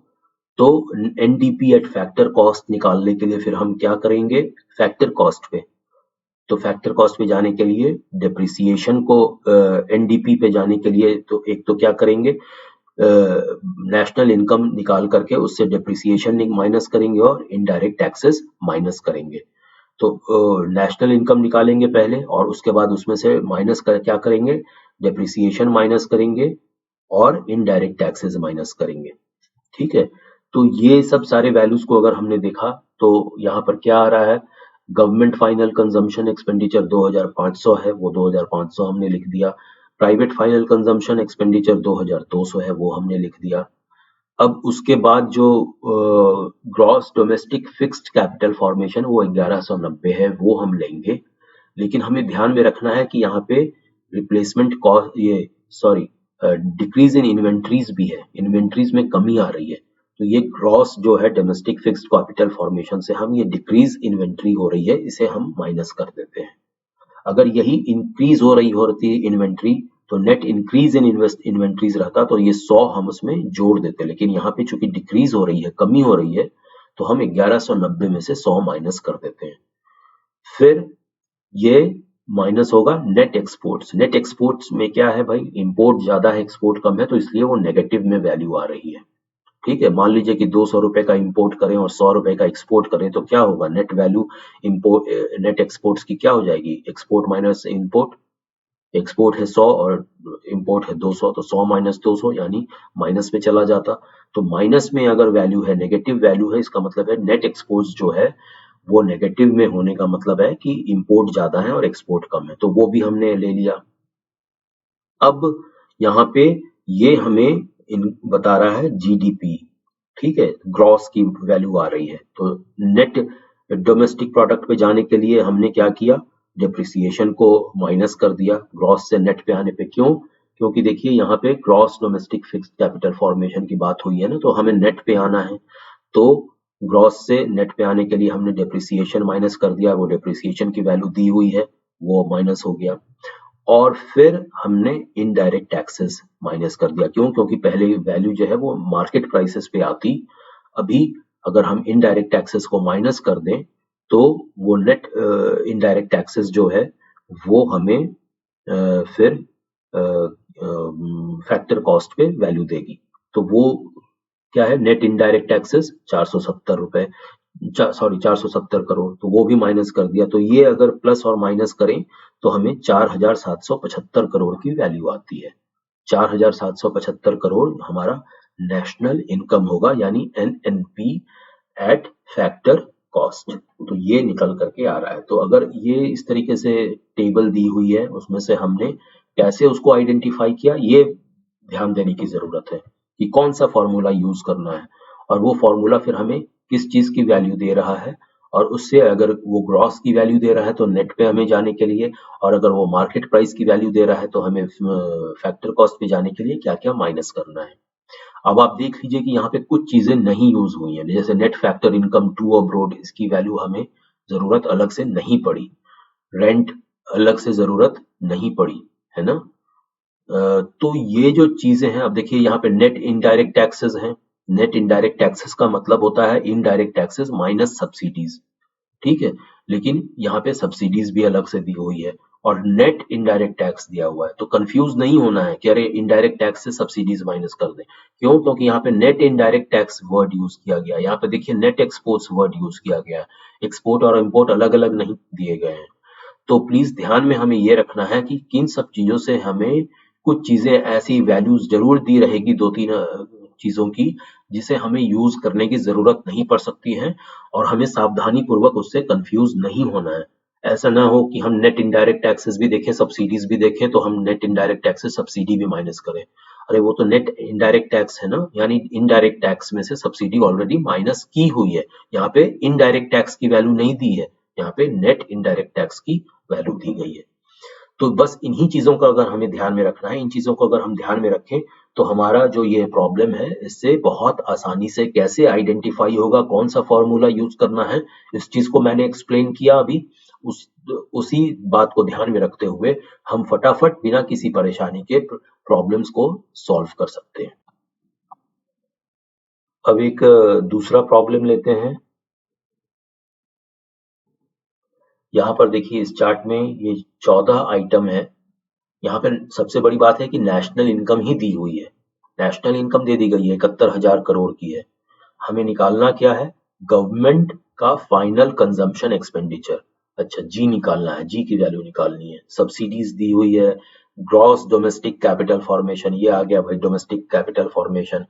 तो एनडीपी एट फैक्टर कॉस्ट निकालने के लिए फिर हम क्या करेंगे? फैक्टर कॉस्ट पे, तो फैक्टर कॉस्ट पे जाने के लिए डिप्रिसिएशन को एनडीपी पे जाने के लिए तो एक तो क्या करेंगे? नेशनल इनकम निकाल करके उससे डिप्रिसिएशन माइनस करेंगे और इनडायरेक्ट टैक्सेस माइनस करेंगे। तो नेशनल इनकम निकालेंगे पहले और उसके बाद उसमें से माइनस कर क्या करेंगे? डिप्रिसिएशन माइनस करेंगे और इनडायरेक्ट टैक्सेस माइनस करेंगे, ठीक है। तो ये सब सारे वैल्यूज को अगर हमने देखा तो यहाँ पर क्या आ रहा है? गवर्नमेंट फाइनल कंजम्पशन एक्सपेंडिचर 2500 है, वो 2500 हमने लिख दिया। प्राइवेट फाइनल कंजम्पशन एक्सपेंडिचर 2200 है, वो हमने लिख दिया। अब उसके बाद जो gross domestic fixed capital formation वो 1190 है, वो हम लेंगे। लेकिन हमें ध्यान में रखना है कि यहाँ पे replacement cost decrease in inventories भी है, इन्वेंट्रीज में कमी आ रही है। तो ये ग्रॉस जो है डोमेस्टिक फिक्स्ड कैपिटल फॉर्मेशन से हम ये डिक्रीज इन्वेंट्री हो रही है, इसे हम माइनस कर देते हैं। अगर यही इंक्रीज हो रही होती इन्वेंट्री तो नेट इंक्रीज इन इन्वेंट्रीज रहता तो ये 100 हम उसमें जोड़ देते, लेकिन यहाँ पे चूंकि डिक्रीज हो रही है, कमी हो रही है, तो हम 1190 में से 100 माइनस कर देते हैं। फिर ये माइनस होगा नेट एक्सपोर्ट्स। नेट एक्सपोर्ट्स में क्या है भाई? इंपोर्ट ज्यादा है, एक्सपोर्ट कम है, तो इसलिए वो नेगेटिव में वैल्यू आ रही है, ठीक है। मान लीजिए कि 200 रुपए का इंपोर्ट करें और 100 रुपए का एक्सपोर्ट करें तो क्या होगा? Net value import net exports की क्या हो जाएगी? एक्सपोर्ट माइनस इंपोर्ट, एक्सपोर्ट है 100 और इंपोर्ट है 200, तो 100 माइनस 200 यानी माइनस में चला जाता। तो माइनस में अगर वैल्यू है, नेगेटिव वैल्यू है, इसका मतलब है नेट एक्सपोर्ट्स जो है वो नेगेटिव में होने का मतलब है कि इंपोर्ट ज्यादा है और एक्सपोर्ट कम है, तो वो भी हमने ले लिया। अब यहाँ पे ये हमें बता रहा है जीडीपी, ठीक है, ग्रॉस की वैल्यू आ रही है। तो नेट डोमेस्टिक प्रोडक्ट पे जाने के लिए हमने क्या किया, डिप्रिसिएशन को माइनस कर दिया ग्रॉस से नेट पे आने पे। क्यों? क्योंकि देखिए यहाँ पे gross domestic fixed capital formation की बात हुई है ना, तो हमें नेट पे आना है। तो ग्रॉस से नेट पे आने के लिए हमने डिप्रिसिएशन माइनस कर दिया, वो डिप्रिसिएशन की वैल्यू दी हुई है, वो माइनस हो गया। और फिर हमने इनडायरेक्ट टैक्सेस माइनस कर दिया। क्यों? क्योंकि पहले वैल्यू जो है वो मार्केट प्राइसेस पे आती, अभी अगर हम इनडायरेक्ट टैक्सेस को माइनस कर दें तो वो नेट इनडायरेक्ट टैक्सेस जो है वो हमें फिर फैक्टर कॉस्ट पे वैल्यू देगी। तो वो क्या है, नेट इनडायरेक्ट टैक्सेस 470 रुपए, सॉरी 470 करोड़, तो वो भी माइनस कर दिया। तो ये अगर प्लस और माइनस करें तो हमें 4775 करोड़ की वैल्यू आती है। 4775 करोड़ हमारा नेशनल इनकम होगा, यानी एनएनपी एट फैक्टर कॉस्ट। तो ये निकल करके आ रहा है। तो अगर ये इस तरीके से टेबल दी हुई है, उसमें से हमने कैसे उसको आइडेंटिफाई किया, ये ध्यान देने की जरूरत है कि कौन सा फॉर्मूला यूज करना है, और वो फॉर्मूला फिर हमें किस चीज की वैल्यू दे रहा है, और उससे अगर वो ग्रॉस की वैल्यू दे रहा है तो नेट पे हमें जाने के लिए, और अगर वो मार्केट प्राइस की वैल्यू दे रहा है तो हमें फैक्टर कॉस्ट पे जाने के लिए क्या क्या माइनस करना है। अब आप देख लीजिए कि यहाँ पे कुछ चीजें नहीं यूज हुई हैं, जैसे net factor income to abroad, इसकी वैल्यू हमें जरूरत अलग से नहीं पड़ी, रेंट अलग से जरूरत नहीं पड़ी, है ना। तो ये जो चीजें हैं, अब देखिए यहाँ पे नेट इनडायरेक्ट टैक्सेस हैं। नेट इनडायरेक्ट टैक्सेस का मतलब होता है इनडायरेक्ट टैक्सेस माइनस सब्सिडीज, ठीक है। लेकिन यहाँ पे सब्सिडीज भी अलग से दी हुई है और नेट इनडायरेक्ट टैक्स दिया हुआ है, तो कंफ्यूज नहीं होना है कि अरे इनडायरेक्ट टैक्स से सब्सिडीज माइनस कर दें। क्यों? क्योंकि यहाँ पे net indirect tax word use किया गया है। यहाँ पे देखिए नेट एक्सपोर्ट्स वर्ड यूज किया गया है, एक्सपोर्ट और इम्पोर्ट अलग अलग नहीं दिए गए हैं। तो प्लीज ध्यान में हमें ये रखना है कि किन सब चीजों से हमें, कुछ चीजें ऐसी वैल्यूज जरूर दी रहेगी, दो तीन चीजों की, जिसे हमें यूज करने की जरूरत नहीं पड़ सकती है, और हमें सावधानी पूर्वक उससे कंफ्यूज नहीं होना है। ऐसा ना हो कि हम नेट इनडायरेक्ट टैक्सेस भी देखें, सब्सिडीज भी देखें, तो हम नेट इनडायरेक्ट टैक्सेस सब्सिडी भी माइनस करें। अरे वो तो नेट इनडायरेक्ट टैक्स है ना, यानी इनडायरेक्ट टैक्स में से सब्सिडी ऑलरेडी माइनस की हुई है। यहाँ पे इनडायरेक्ट टैक्स की वैल्यू नहीं दी है, यहाँ पे नेट इनडायरेक्ट टैक्स की वैल्यू दी गई है। तो बस इन्हीं चीजों का अगर हमें ध्यान में रखना है, इन चीजों को अगर हम ध्यान में रखें तो हमारा जो ये प्रॉब्लम है, इससे बहुत आसानी से कैसे आइडेंटिफाई होगा, कौन सा फॉर्मूला यूज करना है, इस चीज को मैंने एक्सप्लेन किया अभी। उस उसी बात को ध्यान में रखते हुए हम फटाफट बिना किसी परेशानी के प्रॉब्लम्स को सॉल्व कर सकते हैं। अब एक दूसरा प्रॉब्लम लेते हैं। यहाँ पर देखिए इस चार्ट में ये 14 आइटम है। यहाँ पे सबसे बड़ी बात है कि नेशनल इनकम ही दी हुई है, नेशनल इनकम दे दी गई है, 71,000 करोड़ की है। हमें निकालना क्या है, गवर्नमेंट का फाइनल कंजम्पशन एक्सपेंडिचर। अच्छा, जी निकालना है, जी की वैल्यू निकालनी है। सब्सिडीज दी हुई है, ग्रॉस डोमेस्टिक कैपिटल फॉर्मेशन, ये आ गया भाई डोमेस्टिक कैपिटल फॉर्मेशन,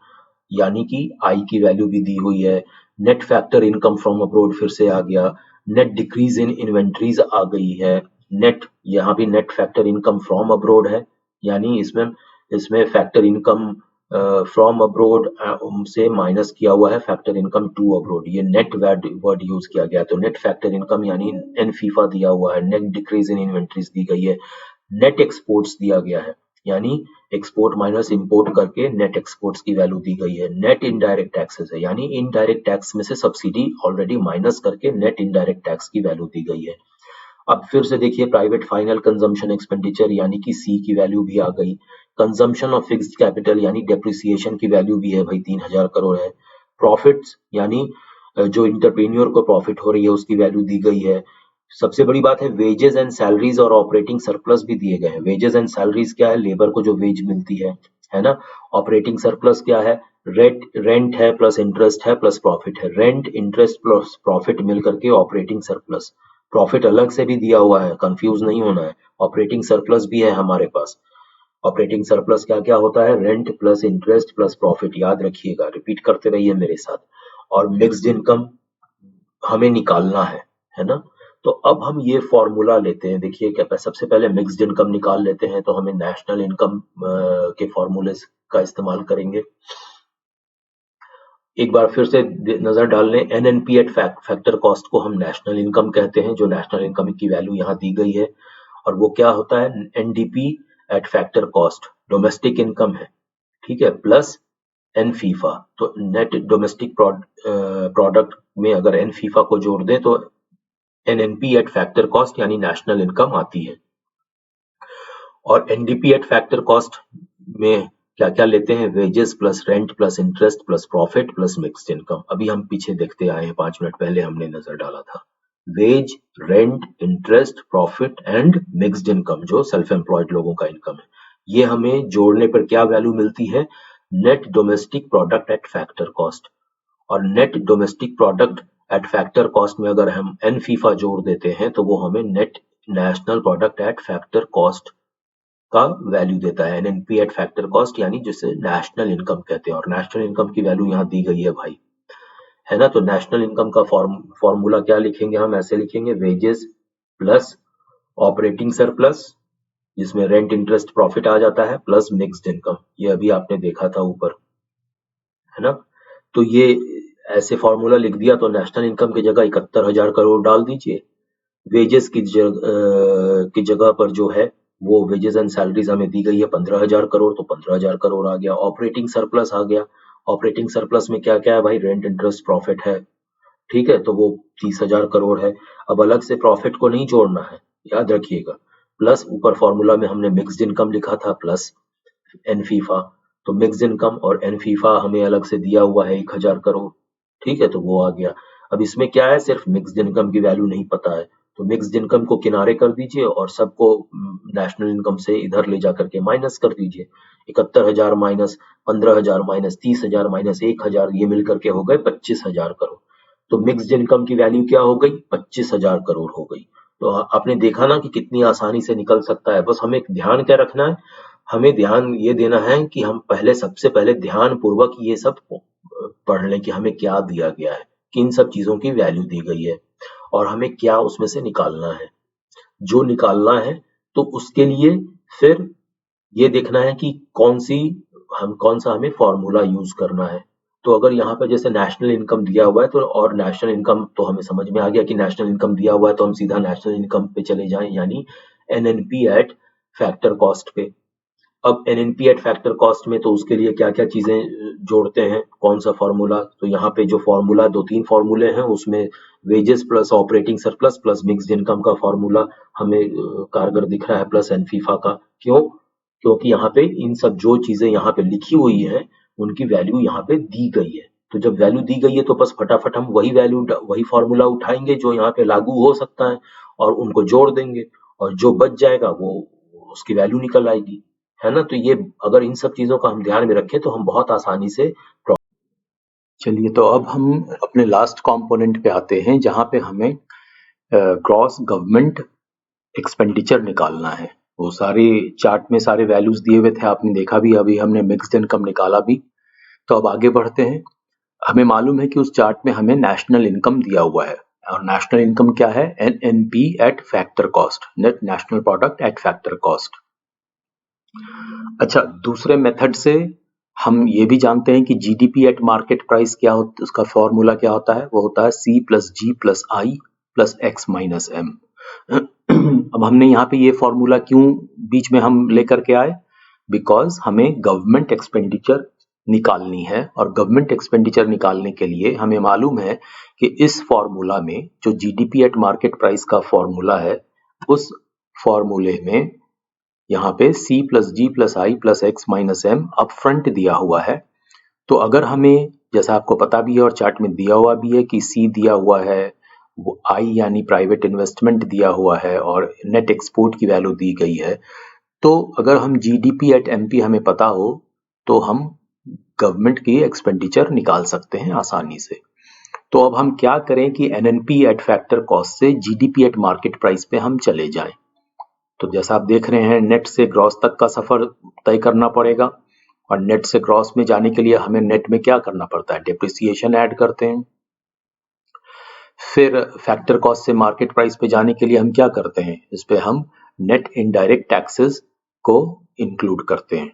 यानी कि आई की वैल्यू भी दी हुई है। Net factor income from abroad फिर से आ गया। नेट डिक्रीज इन इन्वेंट्रीज आ गई है। नेट, यहाँ भी net factor income from abroad है, यानी इसमें इसमें फैक्टर इनकम फ्रॉम अब्रोड से माइनस किया हुआ है फैक्टर इनकम टू अब्रोड, ये नेट वर्ड यूज किया गया। तो नेट फैक्टर इनकम यानी एन फीफा दिया हुआ है। नेट डिक्रीज इन इन्वेंट्रीज दी गई है। नेट एक्सपोर्ट्स दिया गया है, यानी एक्सपोर्ट माइनस इंपोर्ट करके नेट एक्सपोर्ट्स की वैल्यू दी गई है। नेट इनडायरेक्ट टैक्सेस है, यानी इनडायरेक्ट टैक्स में से सब्सिडी ऑलरेडी माइनस करके नेट इनडायरेक्ट टैक्स की वैल्यू दी गई है। अब फिर से देखिए प्राइवेट फाइनल कंजम्पशन एक्सपेंडिचर यानी कि सी की वैल्यू भी आ गई। कंजम्पशन ऑफ फिक्स्ड कैपिटल यानी डेप्रिसिएशन की वैल्यू भी है भाई, 3,000 करोड़ है। प्रॉफिट्स यानी जो इंटरप्रेन्योर को प्रॉफिट हो रही है उसकी वैल्यू दी गई है। सबसे बड़ी बात है वेजेस एंड सैलरीज और ऑपरेटिंग सरप्लस भी दिए गए हैं। वेजेस एंड सैलरीज क्या है, लेबर को जो वेज मिलती है ना। ऑपरेटिंग सरप्लस क्या है, रेंट है प्लस इंटरेस्ट है प्लस प्रॉफिट है। रेंट, इंटरेस्ट प्लस प्रॉफिट मिल करके ऑपरेटिंग सरप्लस। प्रॉफिट अलग से भी दिया हुआ है, कंफ्यूज नहीं होना है। ऑपरेटिंग सरप्लस भी है हमारे पास। ऑपरेटिंग सरप्लस क्या क्या होता है, rent plus interest plus profit, याद रखिएगा, रिपीट करते रहिए मेरे साथ। और मिक्स्ड इनकम, हमें निकालना है ना। तो अब हम ये फॉर्मूला लेते हैं। देखिए क्या सबसे पहले मिक्स्ड इनकम निकाल लेते हैं, तो हमें नेशनल इनकम के फॉर्मूले का इस्तेमाल करेंगे। एक बार फिर से नजर डाल लें, एनएनपी एट फैक्टर कॉस्ट को हम नेशनल इनकम कहते हैं, जो नेशनल इनकम की वैल्यू यहाँ दी गई है। और वो क्या होता है, NDP at factor cost domestic income है, ठीक है, प्लस एन फीफा। तो नेट डोमेस्टिक प्रोडक्ट में अगर एन फीफा को जोड़ दें तो एनएनपी एट फैक्टर कॉस्ट यानी नेशनल इनकम आती है। और एनडीपी एट फैक्टर कॉस्ट में क्या क्या लेते हैं, wages plus rent plus interest plus profit plus mixed income. अभी हम पीछे देखते आए हैं, 5 मिनट पहले हमने नजर डाला था। Wage, rent, interest, profit and mixed income, जो सेल्फ एम्प्लॉयड लोगों का इनकम है, ये हमें जोड़ने पर क्या वैल्यू मिलती है, net domestic product at factor cost. और net domestic product at factor cost में अगर हम एन फीफा जोड़ देते हैं तो वो हमें net national product at factor cost का वैल्यू देता है, एनएनपी एट फैक्टर कॉस्ट, यानी जिसे नेशनल इनकम कहते हैं। और नेशनल इनकम की वैल्यू यहाँ दी गई है भाई, है ना। तो नेशनल इनकम का फॉर्मूला क्या लिखेंगे, हम ऐसे लिखेंगे, वेजेस प्लस ऑपरेटिंग सरप्लस, जिसमें रेंट इंटरेस्ट प्रॉफिट आ जाता है, प्लस मिक्स्ड इनकम। ये अभी आपने देखा था ऊपर, है ना। तो ये ऐसे फॉर्मूला लिख दिया, तो नेशनल इनकम की जगह 71,000 करोड़ डाल दीजिए। वेजेस की जगह पर जो है वो वेजेस एंड सैलरीज हमें दी गई है 15,000 करोड़, तो 15,000 करोड़ आ गया। ऑपरेटिंग सरप्लस आ गया। ऑपरेटिंग सरप्लस में क्या क्या है भाई, रेंट इंटरेस्ट प्रॉफिट है, ठीक है, तो वो 30,000 करोड़ है। अब अलग से प्रॉफिट को नहीं जोड़ना है, याद रखिएगा। प्लस ऊपर फॉर्मूला में हमने मिक्स्ड इनकम लिखा था, प्लस एन फीफा। तो मिक्स्ड इनकम और एन फीफा हमें अलग से दिया हुआ है 1,000 करोड़, ठीक है, तो वो आ गया। अब इसमें क्या है, सिर्फ मिक्स्ड इनकम की वैल्यू नहीं पता है, तो मिक्स्ड इनकम को किनारे कर दीजिए और सबको नेशनल इनकम से इधर ले जाकर के माइनस कर दीजिए। 71,000 माइनस 15,000 माइनस 30,000 माइनस 1,000, ये मिलकर के हो गए 25,000 करोड़। तो मिक्स्ड इनकम की वैल्यू क्या हो गई, 25,000 करोड़ हो गई। तो आपने देखा ना कि कितनी आसानी से निकल सकता है। बस हमें ध्यान क्या रखना है, हमें ध्यान ये देना है कि हम सबसे पहले ध्यान पूर्वक ये सब पढ़ लें कि हमें क्या दिया गया है, किन सब चीजों की वैल्यू दी गई है और हमें क्या उसमें से निकालना है। जो निकालना है तो उसके लिए फिर ये देखना है कि कौन सा हमें फॉर्मूला यूज करना है। तो अगर यहाँ पे जैसे नेशनल इनकम दिया हुआ है, तो और नेशनल इनकम तो हमें समझ में आ गया कि नेशनल इनकम दिया हुआ है, तो हम सीधा नेशनल इनकम पे चले जाएं, यानी एनएनपी एट फैक्टर कॉस्ट पे। अब एनएनपी एट फैक्टर कॉस्ट में तो उसके लिए क्या क्या चीजें जोड़ते हैं, कौन सा फॉर्मूला, तो यहाँ पे जो फॉर्मूला 2-3 फॉर्मूले हैं, उसमें wages plus operating surplus plus mixed income का फॉर्मूला हमें कारगर दिख रहा है, प्लस एनफीफा का। क्यों, क्योंकि यहाँ पे इन सब जो चीजें यहाँ पे लिखी हुई है उनकी वैल्यू यहाँ पे दी गई है। तो जब वैल्यू दी गई है तो बस फटाफट हम वही फॉर्मूला उठाएंगे जो यहाँ पे लागू हो सकता है और उनको जोड़ देंगे, और जो बच जाएगा वो उसकी वैल्यू निकल आएगी, है ना। तो ये अगर इन सब चीजों का हम ध्यान में रखें तो हम बहुत आसानी से। चलिए, तो अब हम अपने लास्ट कंपोनेंट पे आते हैं, जहां पे हमें ग्रॉस गवर्नमेंट एक्सपेंडिचर निकालना है। वो सारे चार्ट में सारे वैल्यूज दिए हुए थे, आपने देखा भी, अभी हमने मिक्स्ड इनकम निकाला भी। तो अब आगे बढ़ते हैं। हमें मालूम है कि उस चार्ट में हमें नेशनल इनकम दिया हुआ है, और नेशनल इनकम क्या है, NNP at factor cost, net national product at factor cost. अच्छा, दूसरे मेथड से हम ये भी जानते हैं कि जीडीपी एट मार्केट प्राइस क्या होता है, उसका फॉर्मूला क्या होता है, वो होता है C plus G plus I plus X minus M. अब हमने यहाँ पे ये फॉर्मूला क्यों बीच में हम लेकर के आए, बिकॉज हमें गवर्नमेंट एक्सपेंडिचर निकालनी है, और गवर्नमेंट एक्सपेंडिचर निकालने के लिए हमें मालूम है कि इस फॉर्मूला में जो जीडीपी एट मार्केट प्राइस का फॉर्मूला है, उस फॉर्मूले में यहाँ पे C plus G plus I plus X minus M up front दिया हुआ है। तो अगर हमें, जैसा आपको पता भी है और चार्ट में दिया हुआ भी है कि C दिया हुआ है, वो I यानी प्राइवेट इन्वेस्टमेंट दिया हुआ है, और नेट एक्सपोर्ट की वैल्यू दी गई है, तो अगर हम जीडीपी एट एमपी हमें पता हो तो हम गवर्नमेंट की एक्सपेंडिचर निकाल सकते हैं आसानी से। तो अब हम क्या करें कि एनएनपी एट फैक्टर कॉस्ट से जीडीपी एट मार्केट प्राइस पे हम चले जाएं। तो जैसा आप देख रहे हैं, नेट से ग्रॉस तक का सफर तय करना पड़ेगा, और नेट से ग्रॉस में जाने के लिए हमें नेट में क्या करना पड़ता है, डिप्रिसिएशन ऐड करते हैं। फिर फैक्टर कॉस्ट से मार्केट प्राइस पे जाने के लिए हम क्या करते हैं, इस पे हम नेट इनडायरेक्ट टैक्सेस को इंक्लूड करते हैं।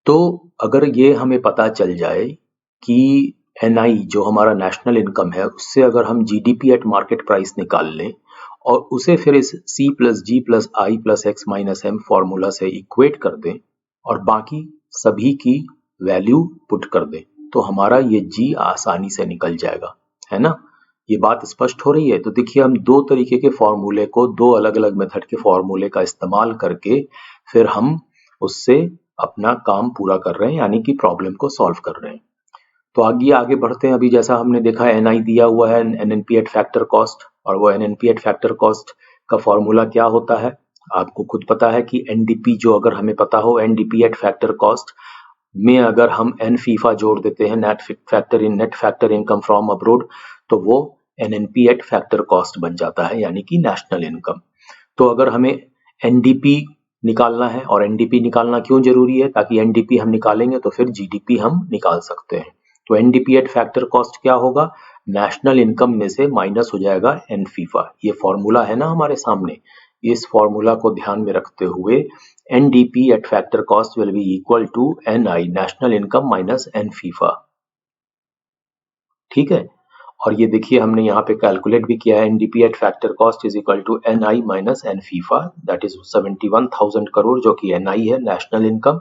तो अगर ये हमें पता चल जाए कि एनआई जो हमारा नेशनल इनकम है उससे अगर हम जीडीपी एट मार्केट प्राइस निकाल लें और उसे फिर इस C plus G plus I plus X minus M formula से इक्वेट कर दें और बाकी सभी की वैल्यू पुट कर दें तो हमारा ये G आसानी से निकल जाएगा, है ना। ये बात स्पष्ट हो रही है। तो देखिए हम दो तरीके के फॉर्मूले को, दो अलग अलग मेथड के फॉर्मूले का इस्तेमाल करके फिर हम उससे अपना काम पूरा कर रहे हैं, यानी कि प्रॉब्लम को सॉल्व कर रहे हैं। तो आगे बढ़ते हैं। अभी जैसा हमने देखा एनआई दिया हुआ है एनएनपी एट फैक्टर कॉस्ट, और वो एनएनपी एट फैक्टर कॉस्ट का फॉर्मूला क्या होता है आपको खुद पता है कि एनडीपी, जो अगर हमें पता हो एनडीपी एट फैक्टर कॉस्ट में अगर हम एन फीफा जोड़ देते हैं, net factor income from abroad, तो वो एनएनपी एट फैक्टर कॉस्ट बन जाता है, यानी कि नेशनल इनकम। तो अगर हमें एनडीपी निकालना है, और एनडीपी निकालना क्यों जरूरी है, ताकि एनडीपी हम निकालेंगे तो फिर जीडीपी हम निकाल सकते हैं। तो एनडीपी एट फैक्टर कॉस्ट क्या होगा, नेशनल इनकम में से माइनस हो जाएगा एन फीफा। ये फॉर्मूला है ना हमारे सामने, इस फॉर्मूला को ध्यान में रखते हुए NDP at factor cost will be equal to NI national income minus NFIA. ठीक है, और ये देखिए हमने यहाँ पे कैलकुलेट भी किया है, NDP at factor cost is equal to NI minus NFIA, that is 71,000 crore, जो कि एनआई है नेशनल इनकम,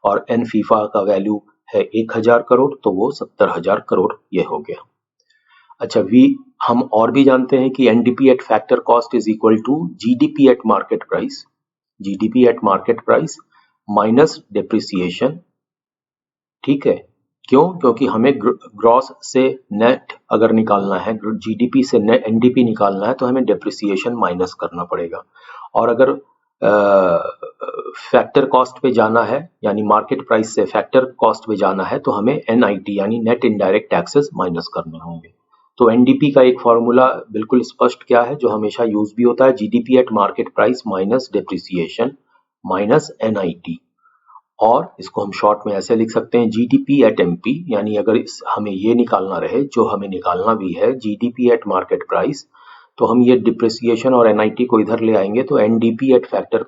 और एन फीफा का वैल्यू है 1,000 करोड़, तो वो 70,000 करोड़ ये हो गया। अच्छा, हम और भी जानते हैं कि NDP at factor cost is equal to GDP at market price, GDP at market price minus depreciation. ठीक है, क्यों? क्योंकि हमें ग्रॉस से नेट अगर निकालना है, जीडीपी से नेट एनडीपी निकालना है, तो हमें डेप्रिसिएशन माइनस करना पड़ेगा। और अगर फैक्टर कॉस्ट पे जाना है, यानी मार्केट प्राइस से फैक्टर कॉस्ट पे जाना है, तो हमें एनआईटी यानी नेट इनडायरेक्ट टैक्सेस माइनस करने होंगे। तो एनडीपी का एक फॉर्मूला बिल्कुल स्पष्ट क्या है, जो हमेशा यूज भी होता है, GDP at market price minus depreciation minus NIT. और इसको हम शॉर्ट में ऐसे लिख सकते हैं, जीडीपी एट एमपी, यानी अगर हमें ये निकालना रहे, जो हमें निकालना भी है जीडीपी एट मार्केट प्राइस, तो हम ये डिप्रिसिएशन और एनआईटी को इधर ले आएंगे, तो NDP at factor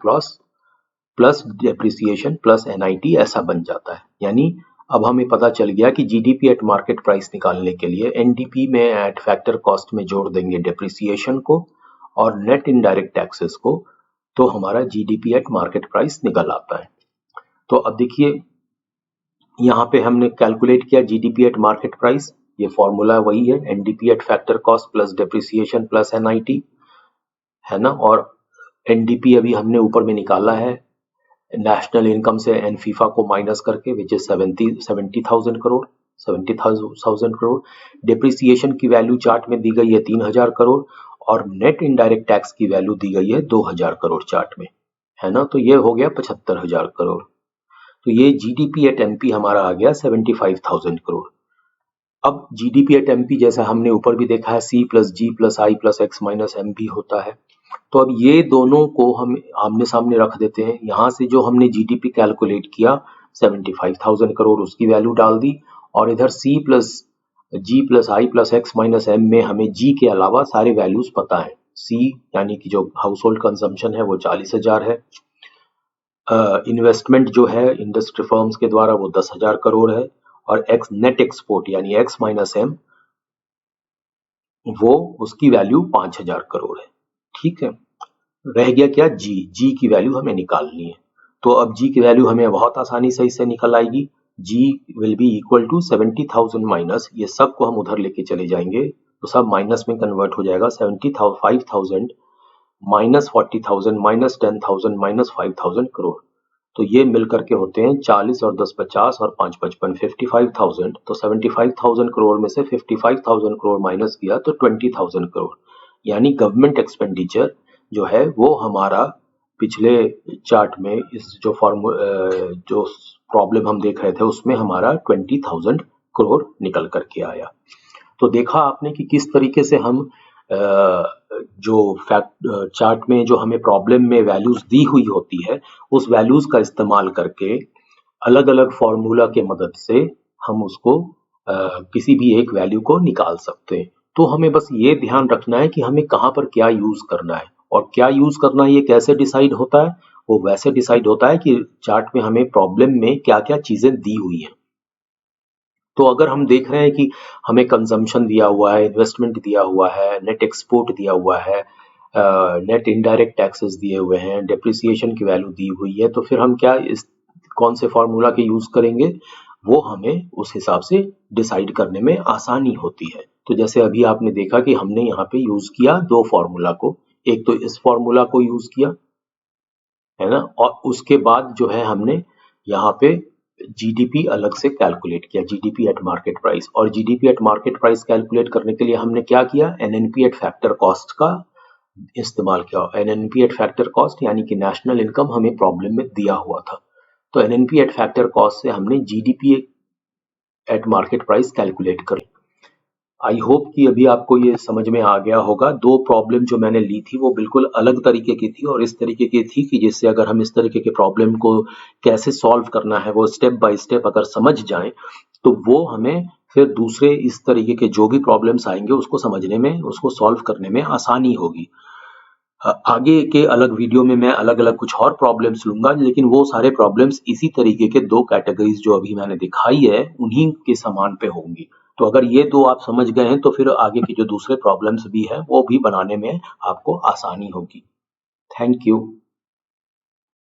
plus depreciation plus NIT ऐसा बन जाता है। यानी अब हमें पता चल गया कि जीडीपी एट मार्केट प्राइस निकालने के लिए एनडीपी में एट फैक्टर कॉस्ट में जोड़ देंगे डिप्रिसिएशन को और नेट इनडायरेक्ट टैक्सेस को, तो हमारा जीडीपी एट मार्केट प्राइस निकल आता है। तो अब देखिए यहाँ पे हमने कैलकुलेट किया जीडीपी एट मार्केट प्राइस, ये फॉर्मूला वही है, NDP at factor cost plus depreciation plus NIT, है ना। और एनडीपी अभी हमने ऊपर में निकाला है नेशनल इनकम से एन फीफा को माइनस करके, which is 70,000 crore, 70,000 crore. Depreciation की वैल्यू चार्ट में दी गई है 3,000 करोड़, और नेट इनडायरेक्ट टैक्स की वैल्यू दी गई है 2,000 करोड़ चार्ट में, है ना। तो ये हो गया 75,000 करोड़। तो ये जीडीपी एट एमपी हमारा आ गया 75,000 करोड़। अब जीडीपी एट एमपी जैसा हमने ऊपर भी देखा है, C plus G plus I plus X minus M भी होता है। तो अब ये दोनों को हम आमने सामने रख देते हैं। यहाँ से जो हमने जीडीपी कैलकुलेट किया 75,000 करोड़, उसकी वैल्यू डाल दी, और इधर C plus G plus I plus X minus M में हमें G के अलावा सारे वैल्यूज पता है। C यानी कि जो हाउस होल्ड कंजम्पशन है वो 40,000 है, इन्वेस्टमेंट जो है इंडस्ट्री फर्म्स के द्वारा वो 10,000 करोड़ है, और एक्स नेट एक्सपोर्ट यानी X माइनस M वो उसकी वैल्यू 5,000 करोड़ है। ठीक है, रह गया क्या, जी की वैल्यू हमें निकालनी है। तो अब जी की वैल्यू हमें बहुत आसानी से इससे निकल आएगी, G will be equal to 70,000 minus, ये सब को हम उधर लेके चले जाएंगे तो सब माइनस में कन्वर्ट हो जाएगा, 75,000 माइनस 40,000 माइनस 10,000 माइनस 5,000 करोड़। तो ये मिलकर के होते हैं 40 और 10 50 और 5 55 55,000। तो 75,000 करोड़ में से 55,000 करोड़ माइनस किया तो 20,000 करोड़, यानी गवर्नमेंट एक्सपेंडिचर जो है वो हमारा पिछले चार्ट में इस जो प्रॉब्लम हम देख रहे थे उसमें हमारा 20,000 करोड़ निकल करके आया। तो देखा आपने कि किस तरीके से हम जो चार्ट में जो हमें प्रॉब्लम में वैल्यूज दी हुई होती है उस वैल्यूज का इस्तेमाल करके अलग अलग फॉर्मूला के मदद से हम उसको किसी भी एक वैल्यू को निकाल सकते हैं। तो हमें बस ये ध्यान रखना है कि हमें कहाँ पर क्या यूज करना है, और क्या यूज करना है ये कैसे डिसाइड होता है। वो वैसे डिसाइड होता है कि चार्ट में हमें प्रॉब्लम में क्या क्या चीजें दी हुई हैं। तो अगर हम देख रहे हैं कि हमें कंजम्पशन दिया हुआ है, इन्वेस्टमेंट दिया हुआ है, नेट एक्सपोर्ट दिया हुआ है, नेट इनडायरेक्ट टैक्सेस दिए हुए हैं, डेप्रिसिएशन की वैल्यू दी हुई है, तो फिर हम क्या इस कौन से फॉर्मूला के यूज करेंगे, वो हमें उस हिसाब से डिसाइड करने में आसानी होती है। तो जैसे अभी आपने देखा कि हमने यहाँ पे यूज किया दो फॉर्मूला को, एक तो इस फॉर्मूला को यूज किया है ना, और उसके बाद जो है हमने यहाँ पे जीडीपी अलग से कैलकुलेट किया, जीडीपी एट मार्केट प्राइस। और GDP at market price calculate करने के लिए हमने क्या किया, एनएनपी एट फैक्टर कॉस्ट का इस्तेमाल किया। एनएनपी एट फैक्टर कॉस्ट यानी कि नेशनल इनकम हमें प्रॉब्लम में दिया हुआ था, तो एनएनपी एट फैक्टर कॉस्ट से हमने GDP at market price calculate करी। आई होप कि अभी आपको ये समझ में आ गया होगा। दो प्रॉब्लम जो मैंने ली थी वो बिल्कुल अलग तरीके की थी और इस तरीके की थी कि जिससे अगर हम इस तरीके के प्रॉब्लम को कैसे सॉल्व करना है वो स्टेप बाय स्टेप अगर समझ जाएं तो वो हमें फिर दूसरे इस तरीके के जो भी प्रॉब्लम्स आएंगे उसको समझने में, उसको सॉल्व करने में आसानी होगी। आगे के अलग वीडियो में मैं अलग अलग कुछ और प्रॉब्लम्स लूंगा, लेकिन वो सारे प्रॉब्लम्स इसी तरीके के दो कैटेगरीज जो अभी मैंने दिखाई है उन्हीं के समान पे होंगी। तो अगर ये दो आप समझ गए हैं तो फिर आगे के जो दूसरे प्रॉब्लम्स भी हैं वो भी बनाने में आपको आसानी होगी। Thank you.